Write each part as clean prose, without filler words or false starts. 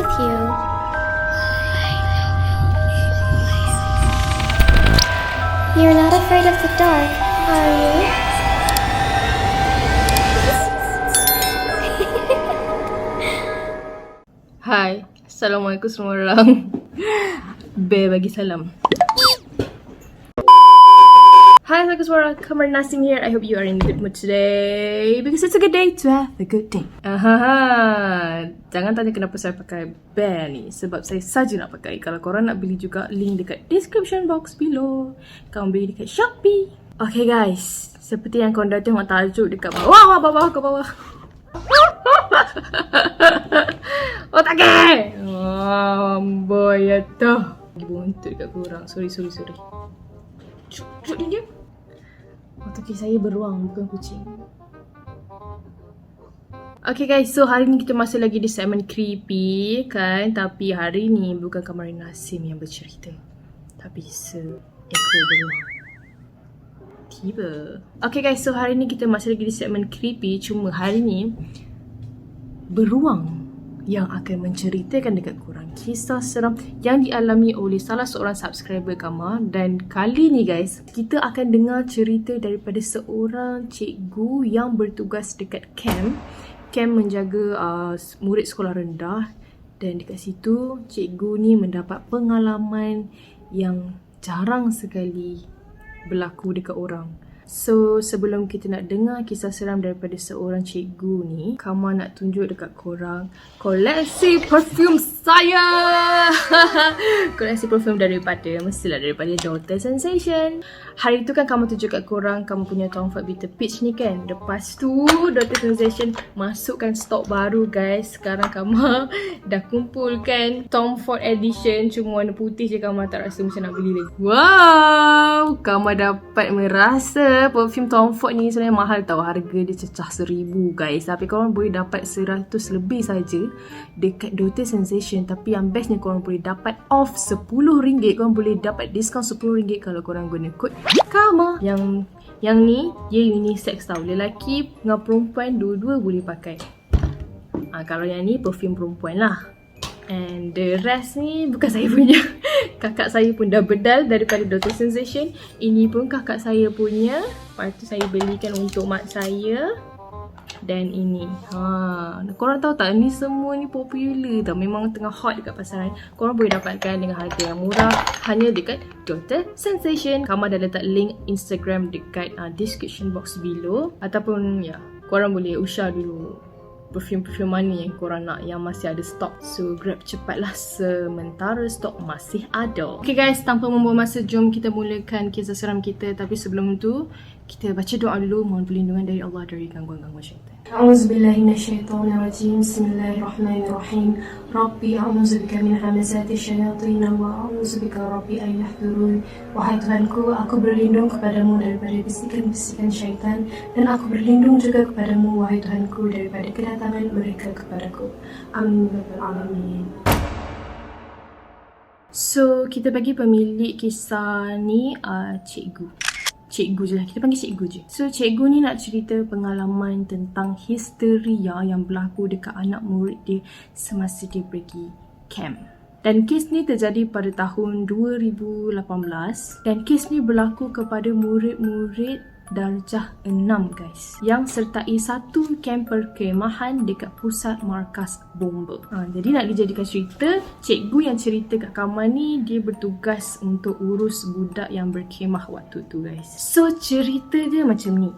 with you. You're not afraid of the dark, are you? Hai, Assalamualaikum semua orang. Bear bagi salam. Hi, assalamualaikum semua orang. Kamar Nasim here. I hope you are in a good mood today because it's a good day to have a good day. Jangan tanya kenapa saya pakai bear ni, sebab saya saja nak pakai. Kalau korang nak beli juga, link dekat description box below. Korang beli dekat Shopee. Okay guys, seperti yang korang dah tengok tajuk dekat bawah ke bawah. Oh tak ke? Boy ya tu. Lagi buntut kat korang. Sorry. Cuk dia. Otak saya beruang, bukan kucing. Okay guys, so hari ni kita masih lagi di segmen creepy kan. Tapi hari ni bukan Kamar Nasim yang bercerita, tapi seekor beruang. Tiba. Okay guys, so hari ni kita masih lagi di segmen creepy. Cuma hari ni beruang yang akan menceritakan dekat korang kisah seram yang dialami oleh salah seorang subscriber Kamar. Dan kali ni guys, kita akan dengar cerita daripada seorang cikgu yang bertugas dekat camp menjaga murid sekolah rendah. Dan dekat situ cikgu ni mendapat pengalaman yang jarang sekali berlaku dekat orang. So, sebelum kita nak dengar kisah seram daripada seorang cikgu ni, Kamar nak tunjuk dekat korang koleksi perfume saya. Koleksi perfume mestilah daripada Daughter Sensation. Hari tu kan Kamar tunjuk kat korang kamu punya Tom Ford Bitter Peach ni kan. Lepas tu Daughter Sensation masukkan stok baru guys. Sekarang Kamar dah kumpulkan Tom Ford Edition, cuma warna putih je. Kamar tak rasa macam nak beli lagi. Wow, Kamar dapat merasa perfume Tom Ford ni sebenarnya mahal tau. Harga dia cecah 1,000 guys. Tapi korang boleh dapat 100 lebih saja dekat Daughter Sensation. Tapi yang bestnya korang boleh dapat off RM10. Korang boleh dapat diskaun RM10 kalau korang guna kod Kamar. Yang ni dia unisex tau. Lelaki dengan perempuan dua-dua boleh pakai. Kalau yang ni perfume perempuan lah. And the rest ni bukan saya punya. Kakak saya pun dah bedal daripada Daughter Sensation. Ini pun kakak saya punya. Lepas tu saya belikan untuk mak saya. Dan ini korang tahu tak, ni semua ni popular tau. Memang tengah hot dekat pasaran. Korang boleh dapatkan dengan harga yang murah hanya dekat Daughter Sensation. Kamar dah letak link Instagram dekat description box below. Ataupun korang boleh usah dulu perfume-perfume mana yang korang nak yang masih ada stok. So grab cepatlah sementara stok masih ada. Okay guys, tanpa membuang masa, jom kita mulakan kisah seram kita. Tapi sebelum tu kita baca doa dulu, mohon perlindungan dari Allah dari gangguan-gangguan syaitan. A'udzubillahi minasyaitonirrajim. Bismillahirrahmanirrahim. Rabbi a'udzubika min hamazati syayatin wa a'udzubika rabbi an yahdurun. Wahai Tuhanku, aku berlindung kepadamu daripada bisikan-bisikan syaitan, dan aku berlindung juga kepadamu wahai Tuhanku daripada kedatangan mereka kepadaku. Amin ya rabbal alamin. So, kita bagi pemilik kisah ni cikgu je lah, kita panggil cikgu je. So cikgu ni nak cerita pengalaman tentang histeria yang berlaku dekat anak murid dia semasa dia pergi camp. Dan kes ni terjadi pada tahun 2018. Dan kes ni berlaku kepada murid-murid darjah 6 guys, yang sertai satu kamp perkhemahan dekat pusat markas bomba. Jadi nak dijadikan cerita, cikgu yang cerita kat Kamar ni dia bertugas untuk urus budak yang berkhemah waktu tu guys. So cerita dia macam ni.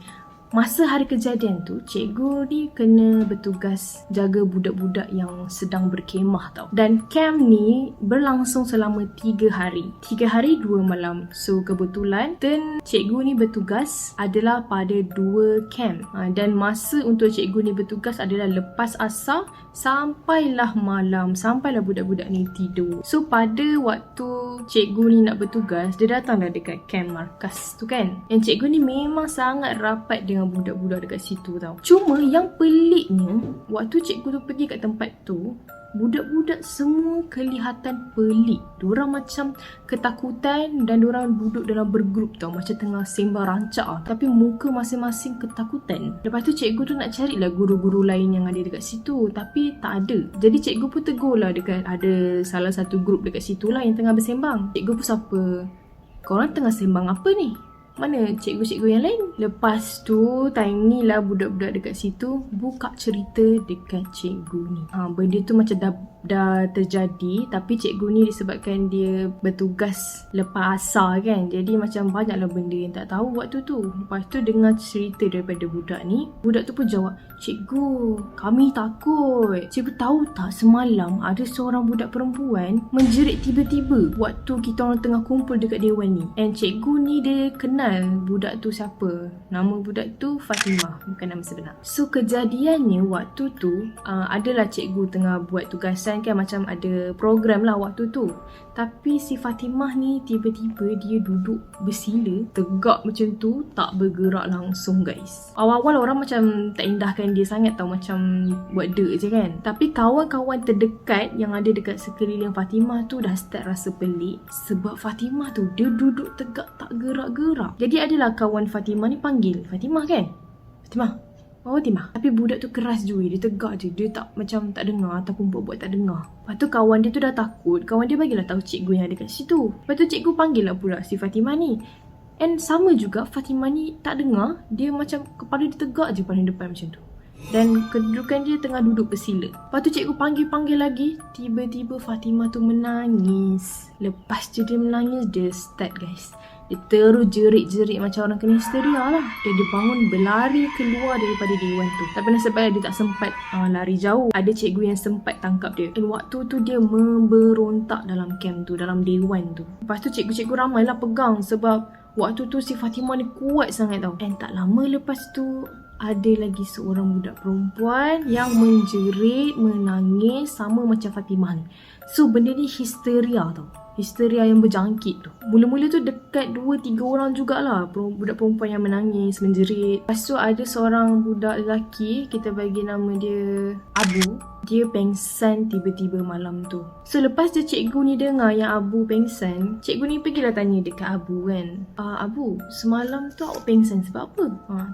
Masa hari kejadian tu, cikgu ni kena bertugas jaga budak-budak yang sedang berkemah tau. Dan camp ni berlangsung selama 3 hari. 3 hari 2 malam. So kebetulan cikgu ni bertugas adalah pada 2 camp. Dan masa untuk cikgu ni bertugas adalah lepas asar sampailah malam. Sampailah budak-budak ni tidur. So pada waktu cikgu ni nak bertugas, dia datanglah dekat camp markas tu kan. Dan cikgu ni memang sangat rapat dengan budak-budak dekat situ tau. Cuma yang peliknya, waktu cikgu tu pergi kat tempat tu, budak-budak semua kelihatan pelik. Diorang macam ketakutan dan diorang duduk dalam bergrup tau, macam tengah sembang rancak lah. Tapi muka masing-masing ketakutan. Lepas tu cikgu tu nak carilah guru-guru lain yang ada dekat situ, tapi tak ada. Jadi cikgu pun tegur lah dekat ada salah satu grup dekat situ lah yang tengah bersembang. Cikgu pun sapa, korang tengah sembang apa ni? Mana cikgu-cikgu yang lain? Lepas tu time ni lah budak-budak dekat situ buka cerita dekat cikgu ni. Benda tu macam dah terjadi, tapi cikgu ni disebabkan dia bertugas lepas asar kan, jadi macam banyaklah benda yang tak tahu waktu tu. Lepas tu dengar cerita daripada budak ni, budak tu pun jawab, cikgu, kami takut. Cikgu tahu tak, semalam ada seorang budak perempuan menjerit tiba-tiba waktu kita orang tengah kumpul dekat dewan ni. And cikgu ni dia kenal budak tu siapa. Nama budak tu Fatimah, bukan nama sebenar. So kejadiannya waktu tu adalah cikgu tengah buat tugasan kan, macam ada program lah waktu tu. Tapi si Fatimah ni tiba-tiba dia duduk bersila, tegak macam tu, tak bergerak langsung guys. Awal-awal orang macam tak indahkan dia sangat tau, macam buat dek je kan. Tapi kawan-kawan terdekat yang ada dekat sekeliling Fatimah tu dah start rasa pelik, sebab Fatimah tu dia duduk tegak tak gerak-gerak. Jadi adalah kawan Fatimah ni panggil, Fatimah kan? Fatimah, Fatimah. Tapi budak tu keras juga, dia tegak je. Dia tak macam tak dengar ataupun buat-buat tak dengar. Lepas tu kawan dia tu dah takut, kawan dia bagilah tahu cikgu yang ada kat situ. Lepas tu cikgu panggil lah pula si Fatimah ni. And sama juga Fatimah ni tak dengar, dia macam kepala dia tegak je paling depan macam tu. Dan kedudukan dia tengah duduk bersila. Lepas tu cikgu panggil-panggil lagi, tiba-tiba Fatimah tu menangis. Lepas je dia menangis, dia start guys, dia terus jerit-jerit macam orang kena histeria lah. Dia bangun berlari keluar daripada dewan tu. Tapi nasib baik dia tak sempat lari jauh. Ada cikgu yang sempat tangkap dia. Dan waktu tu dia memberontak dalam camp tu, dalam dewan tu. Lepas tu cikgu-cikgu ramai lah pegang, sebab waktu tu si Fatimah ni kuat sangat tau. Dan tak lama lepas tu ada lagi seorang budak perempuan yang menjerit, menangis sama macam Fatimah ni. So benda ni histeria tau. Histeria yang berjangkit tu. Mula-mula tu dekat 2-3 orang jugalah budak perempuan yang menangis, menjerit. Lepas tu ada seorang budak lelaki, kita bagi nama dia Abu. Dia pengsan tiba-tiba malam tu. So lepas je cikgu ni dengar yang Abu pengsan, cikgu ni pergilah tanya dekat Abu kan, Abu, semalam tu awak pengsan sebab apa?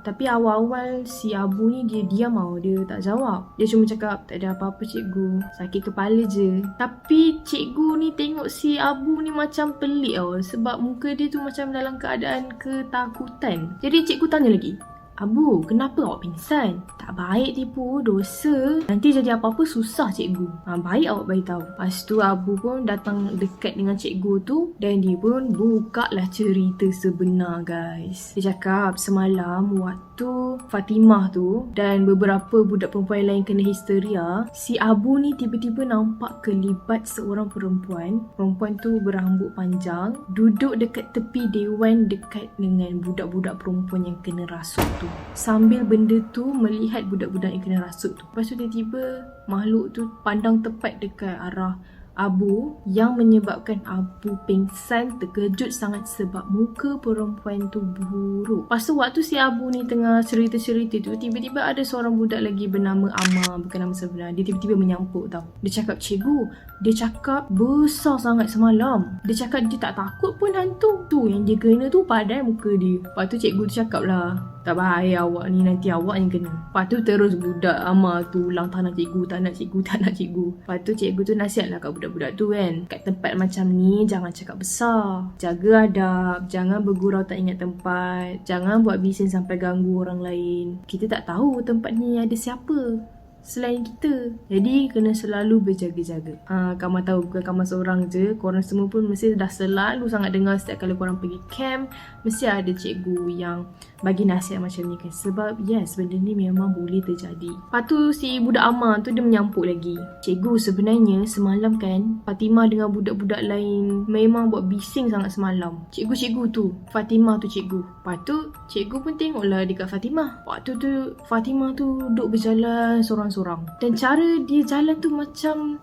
Tapi awal-awal si Abu ni dia diam tau, dia tak jawab. Dia cuma cakap, tak ada apa-apa cikgu, sakit kepala je. Tapi cikgu ni tengok si Abu ni macam pelik tau, sebab muka dia tu macam dalam keadaan ketakutan. Jadi cikgu tanya lagi, Abu, kenapa awak pingsan? Tak baik tipu, dosa. Nanti jadi apa-apa susah cikgu. Baik awak beritahu. Lepas tu Abu pun datang dekat dengan cikgu tu dan dia pun buka lah cerita sebenar guys. Dia cakap semalam waktu Fatimah tu dan beberapa budak perempuan lain kena histeria, si Abu ni tiba-tiba nampak kelibat seorang perempuan. Perempuan tu berambut panjang, duduk dekat tepi dewan dekat dengan budak-budak perempuan yang kena rasuk tu. Sambil benda tu melihat budak-budak yang kena rasuk tu. Lepas tu tiba-tiba makhluk tu pandang tepat dekat arah Abu, yang menyebabkan Abu pingsan terkejut sangat sebab muka perempuan tu buruk. Lepas tu waktu si Abu ni tengah cerita-cerita tu, tiba-tiba ada seorang budak lagi bernama Amar, bukan nama sebenar. Dia tiba-tiba menyampuk tau. Dia cakap, cikgu, dia cakap besar sangat semalam. Dia cakap dia tak takut pun hantu. Tu yang dia kena tu padai muka dia. Lepas tu cikgu tu cakap lah, tak bahaya awak ni, nanti awak yang kena. Lepas tu terus budak Amar tu ulang, tak nak cikgu, tak nak cikgu, tak nak cikgu. Lepas tu cikgu tu nasihat lah kat budak-budak tu kan, kat tempat macam ni jangan cakap besar, jaga adab, jangan bergurau tak ingat tempat, jangan buat bising sampai ganggu orang lain. Kita tak tahu tempat ni ada siapa selain kita, jadi kena selalu berjaga-jaga. Kamu tahu, bukan kamu seorang je, korang semua pun mesti dah selalu sangat dengar setiap kali korang pergi camp, mesti ada cikgu yang bagi nasihat macam ni kan. Sebab yes, benda ni memang boleh terjadi. Lepas tu si budak Amar tu dia menyampuk lagi, cikgu, sebenarnya semalam kan Fatimah dengan budak-budak lain memang buat bising sangat semalam. Cikgu-cikgu tu, Fatimah tu cikgu. Lepas tu cikgu pun tengoklah dekat Fatimah. Waktu tu Fatimah tu duduk berjalan sorang-sorang, dan cara dia jalan tu macam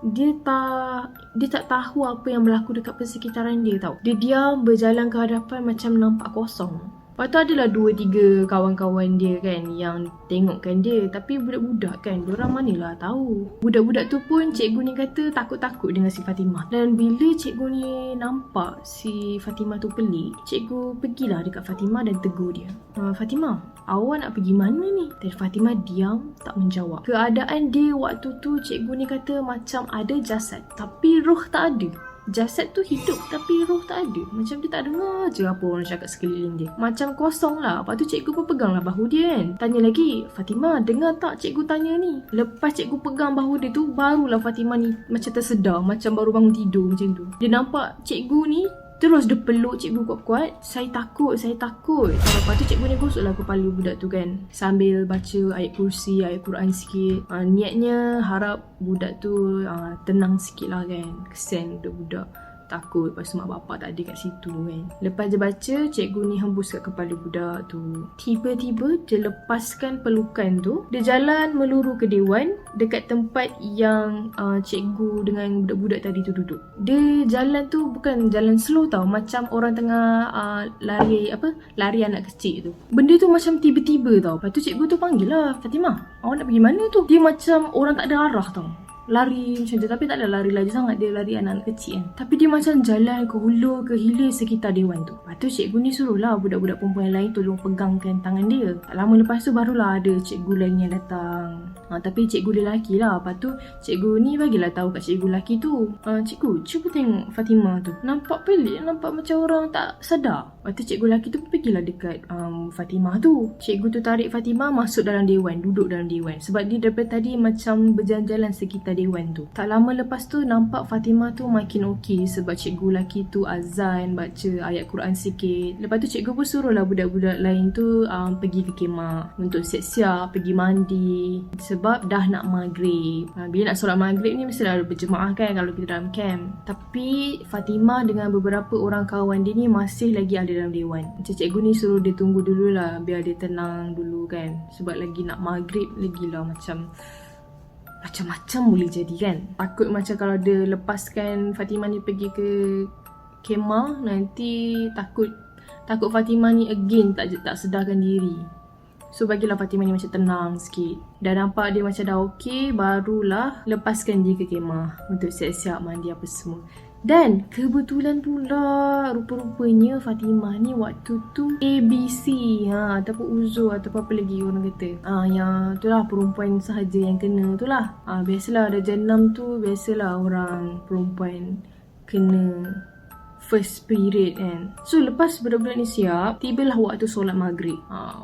dia tak tahu apa yang berlaku dekat persekitaran dia tau. Dia diam berjalan ke hadapan macam nampak kosong. Lepas tu adalah 2-3 kawan-kawan dia kan yang tengokkan dia. Tapi budak-budak kan, diorang manalah tahu. Budak-budak tu pun cikgu ni kata takut-takut dengan si Fatimah. Dan bila cikgu ni nampak si Fatimah tu pelik, cikgu pergilah dekat Fatimah dan tegur dia. Fatimah, awak nak pergi mana ni? Dan Fatimah diam tak menjawab. Keadaan dia waktu tu cikgu ni kata macam ada jasad tapi roh tak ada. Jasad tu hidup tapi roh tak ada. Macam dia tak dengar je apa orang cakap sekeliling dia. Macam kosong lah. Lepas tu cikgu pun pegang lah bahu dia kan. Tanya lagi, Fatimah dengar tak cikgu tanya ni? Lepas cikgu pegang bahu dia tu, barulah Fatimah ni macam tersedar. Macam baru bangun tidur macam tu. Dia nampak cikgu ni terus dia peluk cikgu kuat-kuat. Saya takut. Lepas tu cikgu ni gosoklah kepala budak tu kan, sambil baca ayat kursi, ayat Quran sikit. Niatnya harap budak tu tenang sikit lah kan. Kesian budak-budak takut lepas tu mak bapak tak ada kat situ kan. Lepas dia baca, cikgu ni hembus kat kepala budak tu. Tiba-tiba dia lepaskan pelukan tu. Dia jalan meluru ke dewan dekat tempat yang cikgu dengan budak-budak tadi tu duduk. Dia jalan tu bukan jalan slow tau, macam orang tengah lari anak kecil tu. Benda tu macam tiba-tiba tau. Lepas tu cikgu tu panggil lah, Fatimah, awak nak pergi mana tu? Dia macam orang tak ada arah tau, lari macam tu. Tapi tak ada lari laju sangat, dia lari anak-anak kecil kan. Tapi dia macam jalan ke hulu ke hilir sekitar dewan tu. Lepas tu cikgu ni suruh lah budak-budak perempuan yang lain tolong pegangkan tangan dia. Tak lama lepas tu barulah ada cikgu lain yang datang. Tapi cikgu lelaki lah. Lepas tu cikgu ni bagilah tahu kat cikgu lelaki tu, cikgu cuba tengok Fatimah tu, nampak pelik, nampak macam orang tak sedar. Lepas tu cikgu lelaki tu pergilah dekat Fatimah tu. Cikgu tu tarik Fatimah masuk dalam dewan, duduk dalam dewan. Sebab dia daripada tadi macam berjalan-jalan sekitar dewan tu. Tak lama lepas tu nampak Fatimah tu makin okey sebab cikgu lelaki tu azan, baca ayat Quran sikit. Lepas tu cikgu pun suruh lah budak-budak lain tu pergi ke kemah untuk siap-siap pergi mandi sebab dah nak maghrib. Bila nak solat maghrib ni mestilah ada berjemaah kan kalau kita dalam camp. Tapi Fatimah dengan beberapa orang kawan dia ni masih lagi ada dalam dewan. Macam cikgu ni suruh dia tunggu dululah biar dia tenang dulu kan. Sebab lagi nak maghrib lagi lah, macam-macam boleh jadi kan. Takut macam kalau dia lepaskan Fatimah ni pergi ke kemah, nanti takut Fatimah ni again tak sedarkan diri. So bagilah Fatimah ni macam tenang sikit. Dah nampak dia macam dah okey, barulah lepaskan dia ke kemah untuk siap-siap mandi apa semua. Dan kebetulan pula rupa-rupanya Fatimah ni waktu tu ABC ataupun uzur atau apa lagi orang kata. Yang tu lah perempuan sahaja yang kena tu lah. Biasalah darjah 6 tu, biasalah orang perempuan kena first period kan. So lepas budak-budak ni siap, tibalah waktu solat maghrib.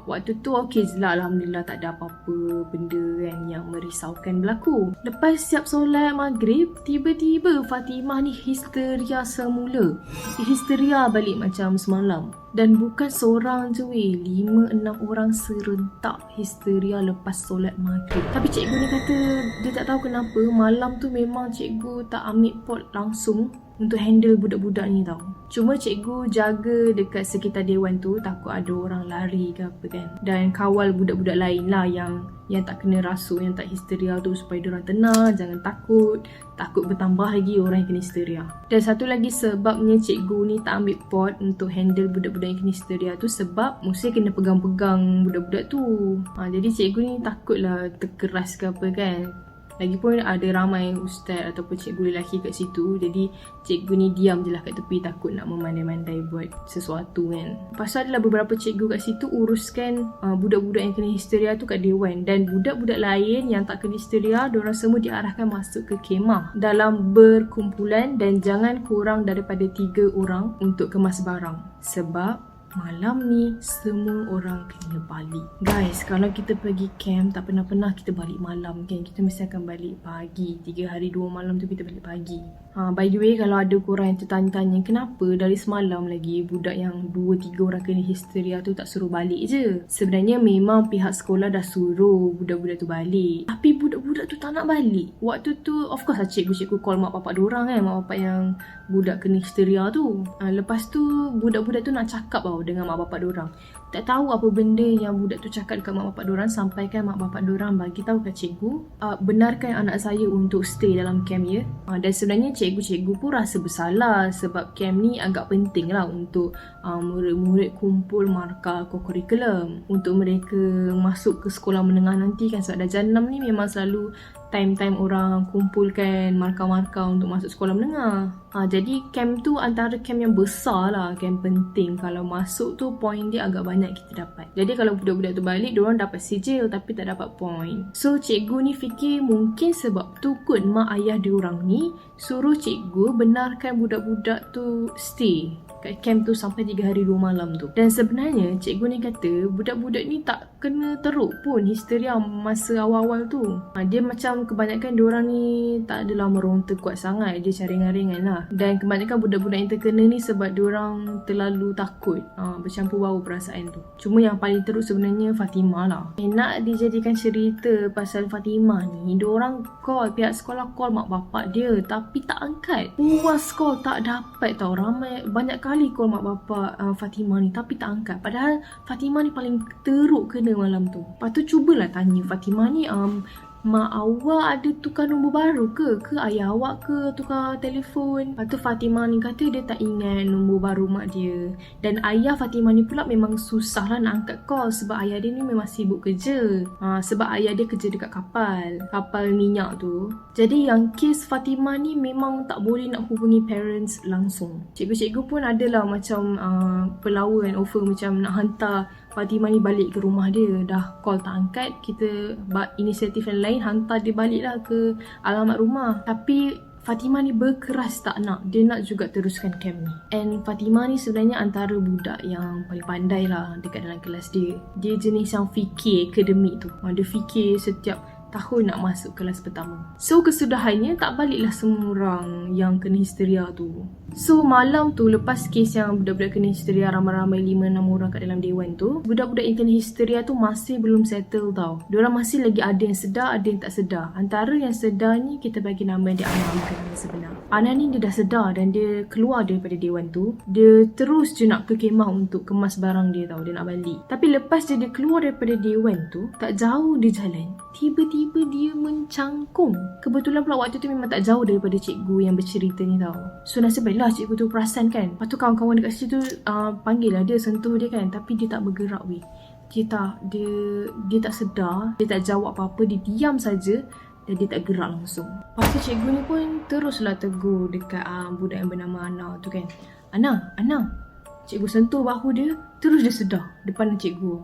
Waktu tu okey je lah, Alhamdulillah tak ada apa-apa benda kan yang merisaukan berlaku. Lepas siap solat maghrib, tiba-tiba Fatimah ni histeria semula. Histeria balik macam semalam. Dan bukan seorang je 5-6 orang serentak histeria lepas solat maghrib. Tapi cikgu ni kata dia tak tahu kenapa malam tu memang cikgu tak ambil pot langsung untuk handle budak-budak ni tau. Cuma cikgu jaga dekat sekitar dewan tu, takut ada orang lari ke apa kan. Dan kawal budak-budak lain lah yang tak kena rasuk, yang tak histeria tu, supaya diorang tenang, jangan takut bertambah lagi orang yang kena histeria. Dan satu lagi sebabnya cikgu ni tak ambil pot untuk handle budak-budak yang kena histeria tu, sebab mesti kena pegang-pegang budak-budak tu. Jadi cikgu ni takutlah terkeras ke apa kan. Lagipun ada ramai ustaz ataupun cikgu lelaki kat situ. Jadi cikgu ni diam je lah kat tepi, takut nak memandai-mandai buat sesuatu kan. Pasal adalah beberapa cikgu kat situ uruskan budak-budak yang kena histeria tu kat dewan. Dan budak-budak lain yang tak kena histeria, diorang semua diarahkan masuk ke kemah dalam berkumpulan. Dan jangan kurang daripada 3 orang untuk kemas barang. Sebab malam ni semua orang kena balik. Guys, kalau kita pergi camp tak pernah-pernah kita balik malam kan. Kita mesti akan balik pagi. 3 hari 2 malam tu kita balik pagi. By the way, kalau ada korang yang tertanya-tanya kenapa dari semalam lagi budak yang 2-3 orang kena histeria tu tak suruh balik je. Sebenarnya memang pihak sekolah dah suruh budak-budak tu balik, tapi budak-budak tu tak nak balik. Waktu tu of course lah cikgu-cikgu call mak bapak diorang kan, mak bapak yang budak kena histeria tu. Lepas tu budak-budak tu nak cakap tau tau dengan mak bapak diorang. Tak tahu apa benda yang budak tu cakap dekat mak bapak diorang sampaikan mak bapak diorang bagi tahu kat cikgu, benarkan anak saya untuk stay dalam camp ya. Dan sebenarnya cikgu-cikgu pun rasa bersalah sebab camp ni agak penting lah untuk murid-murid kumpul markah co-curriculum untuk mereka masuk ke sekolah menengah nanti kan, sebab darjah 6 ni memang selalu time-time orang kumpulkan markah-markah untuk masuk sekolah menengah. Jadi camp tu antara camp yang besar lah, camp penting. Kalau masuk tu point dia agak banyak kita dapat. Jadi kalau budak-budak tu balik, diorang dapat sijil tapi tak dapat point. So cikgu ni fikir mungkin sebab tu kot mak ayah diorang ni suruh cikgu benarkan budak-budak tu stay kat camp tu sampai 3 hari 2 malam tu. Dan sebenarnya cikgu ni kata budak-budak ni tak kena teruk pun histeria masa awal-awal tu. Dia macam kebanyakan diorang ni tak adalah meronta kuat sangat, dia cara ringan-ringan lah. Dan kebanyakan budak-budak yang terkena ni sebab diorang terlalu takut, bercampur bau perasaan tu. Cuma yang paling teruk sebenarnya Fatimah lah. Nak dijadikan cerita pasal Fatimah ni, diorang call, pihak sekolah call mak bapak dia tapi tak angkat. Puas call tak dapat tau. Banyak kali call mak bapak Fatimah ni tapi tak angkat. Padahal Fatimah ni paling teruk kena malam tu. Lepas tu cubalah tanya Fatimah ni, mak awak ada tukar nombor baru ke? Ke ayah awak ke tukar telefon? Lepas tu Fatimah ni kata dia tak ingat nombor baru mak dia. Dan ayah Fatimah ni pula memang susah lah nak angkat call sebab ayah dia ni memang sibuk kerja. Sebab ayah dia kerja dekat kapal minyak tu. Jadi yang kes Fatimah ni memang tak boleh nak hubungi parents langsung. Cikgu-cikgu pun adalah macam pelawan offer macam nak hantar Fatimah ni balik ke rumah dia. Dah call tak angkat, kita inisiatif yang lain hantar dia balik lah ke alamat rumah. Tapi Fatimah ni berkeras tak nak. Dia nak juga teruskan camp ni. And Fatimah ni sebenarnya antara budak yang paling pandai lah dekat dalam kelas dia. Dia jenis yang fikir akademik tu. Dia fikir setiap tahun nak masuk kelas pertama. So kesudahannya tak baliklah semua orang yang kena histeria tu. So malam tu lepas kes yang budak-budak kena histeria ramai-ramai 5-6 orang kat dalam dewan tu, budak-budak yang kena histeria tu masih belum settle tau. Diorang masih lagi ada yang sedar, ada yang tak sedar. Antara yang sedar ni kita bagi nama dia Ana bukan nama sebenar. Ana ni dia dah sedar dan dia keluar daripada dewan tu. Dia terus je nak ke kemah untuk kemas barang dia tau. Dia nak balik. Tapi lepas dia keluar daripada dewan tu, tak jauh dia jalan, tiba-tiba dia mencangkung. Kebetulan pula waktu tu memang tak jauh daripada cikgu yang bercerita ni tau. So nasib baiklah cikgu tu perasan kan. Lepas tu kawan-kawan dekat situ panggil lah dia, sentuh dia kan. Tapi dia tak bergerak weh. Dia tak sedar. Dia tak jawab apa-apa. Dia diam saja dan dia tak gerak langsung. Lepas tu cikgu ni pun teruslah tegur dekat budak yang bernama Ana tu kan. Ana. Cikgu sentuh bahu dia. Terus dia sedar depan cikgu.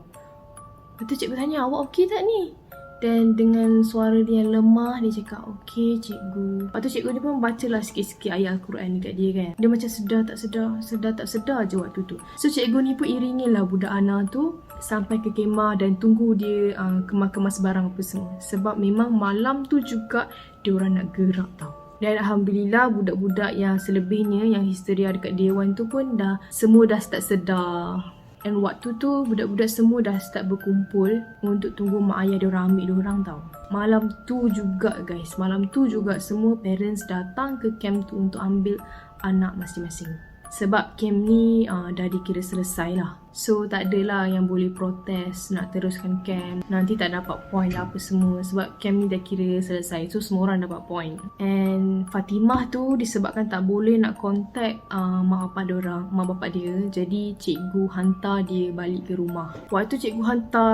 Lepas tu cikgu tanya, awak okey tak ni? Dan dengan suara dia yang lemah, dia cakap, okey cikgu. Lepas tu cikgu ni pun bacalah sikit-sikit ayat Al-Quran dekat dia kan. Dia macam sedar tak sedar je waktu tu. So cikgu ni pun iringilah budak Ana tu sampai ke kemah dan tunggu dia kemas-kemas barang apa semua. Sebab memang malam tu juga dia orang nak gerak tau. Dan Alhamdulillah budak-budak yang selebihnya yang histeria dekat dewan tu pun semua dah start sedar. And waktu tu budak-budak semua dah start berkumpul untuk tunggu mak ayah diorang ambil diorang tau. Malam tu juga guys, malam tu juga semua parents datang ke camp tu untuk ambil anak masing-masing. Sebab camp ni dah dikira selesai lah. So tak adalah yang boleh protes nak teruskan camp. Nanti tak dapat point lah apa semua. Sebab camp ni dah kira selesai. So semua orang dapat point. And Fatimah tu disebabkan tak boleh nak contact mak bapak dia. Jadi cikgu hantar dia balik ke rumah. Waktu cikgu hantar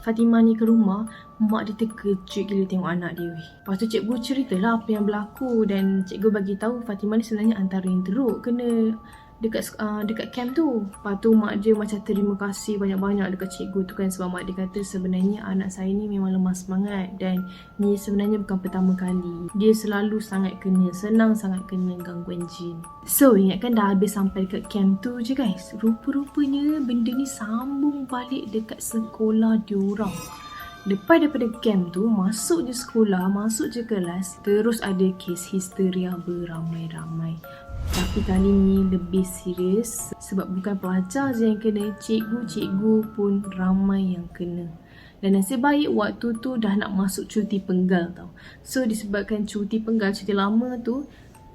Fatimah ni ke rumah, mak dia terkejut gila tengok anak dia. Lepas tu cikgu ceritalah apa yang berlaku. Dan cikgu bagi tahu Fatimah ni sebenarnya antara yang teruk kena dekat camp tu. Lepas tu mak dia macam terima kasih banyak-banyak dekat cikgu tu kan. Sebab mak dia kata sebenarnya anak saya ni memang lemah semangat. Dan ni sebenarnya bukan pertama kali. Dia selalu senang sangat kena gangguan jin. So ingatkan dah habis sampai dekat camp tu je guys. Rupa-rupanya benda ni sambung balik dekat sekolah diorang. Lepas daripada camp tu, masuk je sekolah, masuk je kelas, terus ada kes histeria beramai-ramai. Tapi kali ni lebih serius sebab bukan pelajar je yang kena, cikgu-cikgu pun ramai yang kena. Dan nasib baik waktu tu dah nak masuk cuti penggal tau. So disebabkan cuti penggal, cuti lama tu,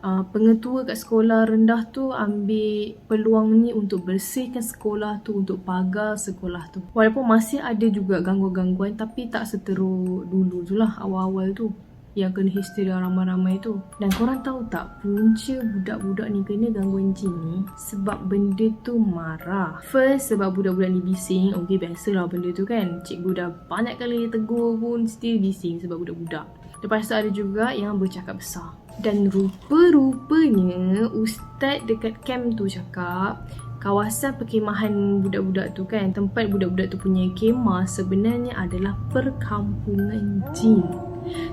pengetua kat sekolah rendah tu ambil peluang ni untuk bersihkan sekolah tu, untuk pagar sekolah tu. Walaupun masih ada juga gangguan-gangguan, tapi tak seteruk dulu tu lah, awal-awal tu yang kena histeria ramai-ramai tu. Dan korang tahu tak, punca budak-budak ni kena gangguan jin ni sebab benda tu marah. First, sebab budak-budak ni bising. Okay, biasalah benda tu kan. Cikgu dah banyak kali tegur pun still bising sebab budak-budak. Lepas tu ada juga yang bercakap besar. Dan rupa-rupanya ustaz dekat camp tu cakap kawasan perkemahan budak-budak tu kan, tempat budak-budak tu punya kemah sebenarnya adalah perkampungan jin.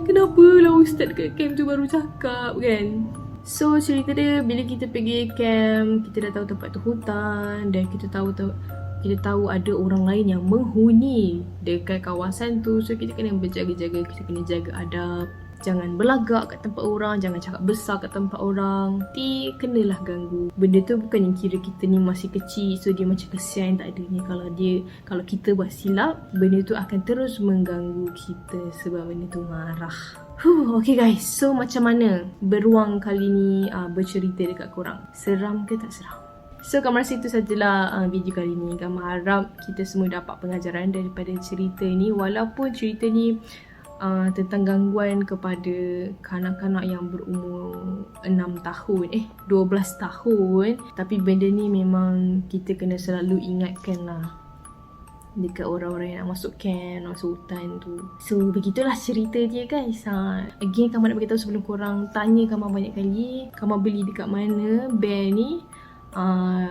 Kenapa lah ustaz dekat camp tu baru cakap kan? So cerita dia, bila kita pergi camp, kita dah tahu tempat tu hutan dan kita tahu ada orang lain yang menghuni dekat kawasan tu. So kita kena berjaga-jaga, kita kena jaga adab. Jangan berlagak kat tempat orang, jangan cakap besar kat tempat orang. Nanti kenalah ganggu. Benda tu bukan yang kira kita ni masih kecil, so dia macam kesian, tak adanya. Kalau kita buat silap, benda tu akan terus mengganggu kita sebab benda tu marah. Okay guys, so macam mana beruang kali ni bercerita dekat korang? Seram ke tak seram? So Kak rasa itu sajalah video kali ni. Kak harap kita semua dapat pengajaran daripada cerita ni. Walaupun cerita ni tentang gangguan kepada kanak-kanak yang berumur 6 tahun 12 tahun, tapi benda ni memang kita kena selalu ingatkan lah dekat orang-orang yang nak masuk camp, masuk hutan tu. So begitulah cerita dia guys. Again, Kama nak beritahu sebelum korang tanya Kama banyak kali, Kama beli dekat mana bear ni.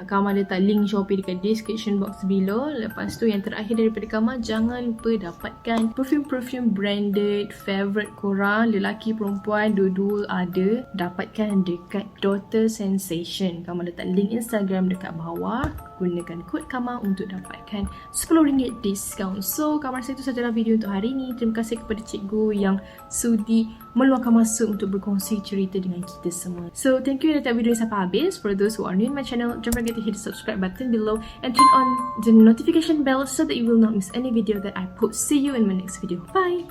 Kama letak link Shopee dekat description box below. Lepas tu yang terakhir daripada Kama, jangan lupa dapatkan perfume branded favorite korang, lelaki perempuan dua-dua ada. Dapatkan dekat Daughter Sensation. Kama letak link Instagram dekat bawah. Gunakan kod Kama untuk dapatkan RM10 diskaun. So Kama rasa itu sajalah video untuk hari ini. Terima kasih kepada cikgu yang sudi meluangkan masa untuk berkongsi cerita dengan kita semua. So thank you yang nonton video sampai habis. For those who are new in my channel, don't forget to hit the subscribe button below and turn on the notification bell so that you will not miss any video that I post. See you in my next video. Bye!